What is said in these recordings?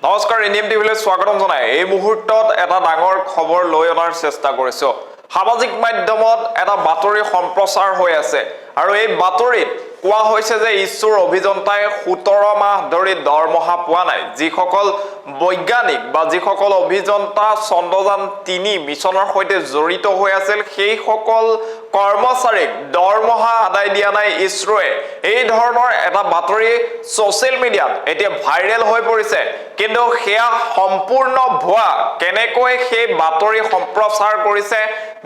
নমস্কাৰ ইন্ডিয়ান টিভিলৈ স্বাগতম জনাই এই মুহূৰ্তত এটা ডাঙৰ খবৰ লৈ অনাৰ চেষ্টা কৰিছো সামাজিক মাধ্যমত এটা বাতৰি সম্প্ৰচাৰ হৈ আছে আৰু এই বাতৰিত কোৱা হৈছে যে ইছৰোৰ অভিযন্তাই 17 মাহ ধৰি দৰমহা পোৱা নাই যিসকল বৈজ্ঞানিক বা যিসকল অভিযন্তা চন্দ্ৰযান 3 মিছনৰ সৈতে জড়িত হৈ আছিল সেই সকল কৰ্মচাৰীক দৰমহা আদায় দিয়া নাই ইছৰোৱে এই ধৰণৰ এটা বাতৰি সোশ্যাল মিডিয়াত এতিয়া ভাইৰেল হৈ পৰিছে কিন্তু হেয়া সম্পূৰ্ণ ভুৱা কেনেকৈ সেই বাতৰি সম্প্ৰচাৰ কৰিছে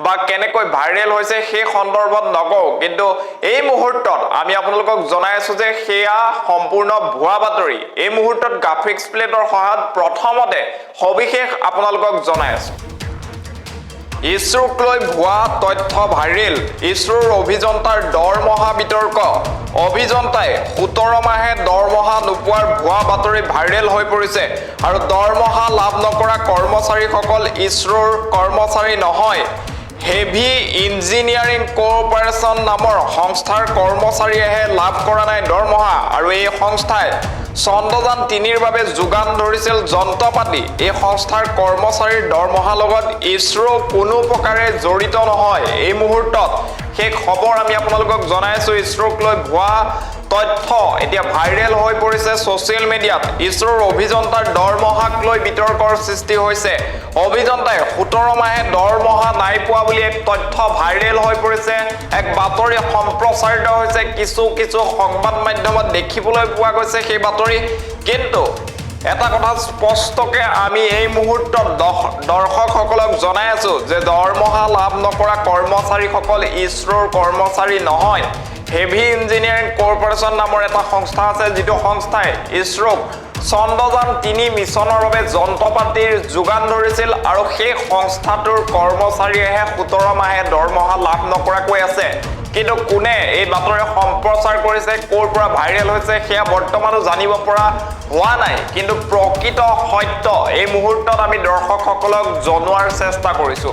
বা কেনেকৈ ভাইৰেল হৈছে সেই সন্দৰ্ভত নকও কিন্তু এই মুহূৰ্তত আমি আপোনালোকক জনাই আছো যে হেয়া সম্পূৰ্ণ ভুৱা বাতৰি এই মুহূৰ্তত গ্ৰাফিক্স প্লেটৰ সহায়ত প্ৰথমতে সবিশেষ আপোনালোকক জনাই আছো ইছৰোক লৈ ভুৱা তথ্য ভাইৰেল ইছৰোৰ অভিযন্তাৰ দৰমহা বিতৰ্ক অভিযন্তাই 17 মাহে দৰমহা নোপোৱাৰ ভুৱা বাতৰি ভাইৰেল হৈ পৰিছে আৰু দৰমহা লাভ নকৰা কৰ্মচাৰীসকল ইছৰোৰ কৰ্মচাৰী নহয় হেভি ইঞ্জিনিয়াৰিং কোঅপাৰেচন নামৰ সংস্থাৰ কৰ্মচাৰীয়েহে লাভ কৰা নাই দৰমহা আৰু এই সংস্থাই চন্দ্ৰযান 3ৰ বাবে যোগান ধৰিছিল যন্ত্ৰপাতি এই সংস্থাৰ কৰ্মচাৰীৰ দৰমহাৰ লগত ইছৰো কোনো প্ৰকাৰে জড়িত নহয় এই মুহূৰ্তত সেই খবৰ আমি আপোনালোকক জনাইছো ইছৰোক লৈ ভুৱা তথ্য এতিয়া ভাইৰেল হৈ পৰিছে সোশ্যাল মিডিয়াত ইছৰোৰ অভিযন্তাৰ দৰমহাক লৈ বিতৰ্কৰ সৃষ্টি হৈছে অভিযন্তাই 17 মাহে দৰমহা নাই পোৱা বুলি এক তথ্য ভাইৰেল হৈ পৰিছে এক বাতৰি সম্প্ৰচাৰিত হৈছে কিছু সংবাদ মাধ্যমত দেখিবলৈ পোৱা গৈছে সেই বাতৰি কিন্তু এটা কথা স্পষ্টকে আমি এই মুহূৰ্তত দৰ্শকসকলক জনাই আছো যে দৰমহা লাভ নকৰা কৰ্মচাৰীসকল ইছৰোৰ কৰ্মচাৰী নহয় হেভি ইঞ্জিনিয়াৰিং কোঅপাৰেচন নামৰ এটা সংস্থা আছে যিটো সংস্থাই ইছৰোক চন্দ্ৰযান 3 মিছনৰ বাবে যন্ত্ৰপাতিৰ যোগান ধৰিছিল আৰু সেই সংস্থাটোৰ কৰ্মচাৰীয়েহে 17 মাহে দৰমহা লাভ নকৰাকৈ আছে কিন্তু কোনে এই বাতৰি সম্প্ৰচাৰ কৰিছে কোৰ পৰা ভাইৰেল হৈছে সেয়া বৰ্তমানো জানিব পৰা হোৱা নাই কিন্তু প্ৰকৃত সত্য এই মুহূৰ্তত আমি দৰ্শকসকলক জনোৱাৰ চেষ্টা কৰিছো